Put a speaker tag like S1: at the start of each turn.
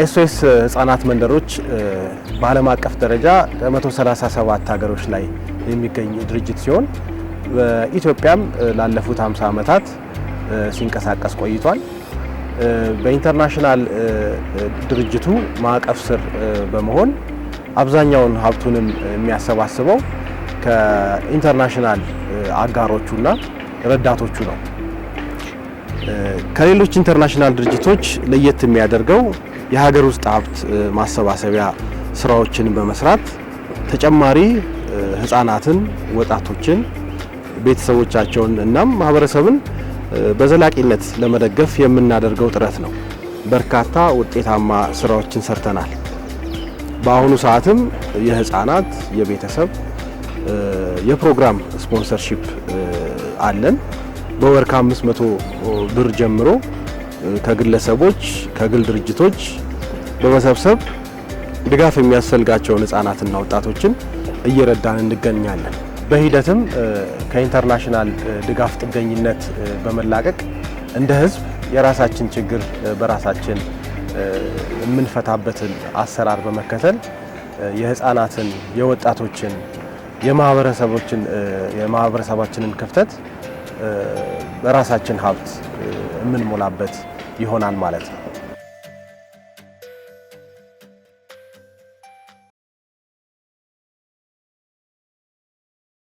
S1: ኤስኦኤስ ህፃናት መንደሮች በዓለም አቀፍ ደረጃ በ137 ሀገሮች ላይ የሚገኝ ድርጅት ሲሆን በኢትዮጵያም ላለፉት 50 ዓመታት ሲንቀሳቀስ ቆይቷል። በኢንተርናሽናል ድርጅቱ ማዕቀፍ ስር በመሆን አብዛኛውን ሀብቱንም የሚያሰባስበው ከኢንተርናሽናል አጋሮቹና ረዳቶቹ ነው። ከሌሎች ኢንተርናሽናል ድርጅቶች ለየት የሚያደርገው የሀገር ውስጥ ሀብት ማሰባሰቢያ ስራዎችን በመስራት ተጨማሪ ህፃናትን፣ ወጣቶችን፣ ቤተሰቦቻቸውን እናም ማህበረሰብን በዘላቂነት ለመደገፍ የምናደርገው ጥረት ነው። በርካታ ውጤታማ ስራዎችን ሰርተናል። በአሁኑ ሰዓትም የህፃናት፣ የቤተሰብ የፕሮግራም ስፖንሰርሺፕ አለን። በወር ከ500 ብር ጀምሮ ከግለሰቦች ከግል ድርጅቶች በመሰብሰብ ድጋፍ የሚያስፈልጋቸውን ህፃናትና ወጣቶችን እየረዳን እንገኛለን። በሂደትም ከኢንተርናሽናል ድጋፍ ጥገኝነት በመላቀቅ እንደ ህዝብ የራሳችን ችግር በራሳችን የምንፈታበትን አሰራር በመከተል የህፃናትን፣ የወጣቶችን፣ የማህበረሰባችንን ክፍተት በራሳችን ሀብት የምንሞላበት ይሆናል ማለት ነው።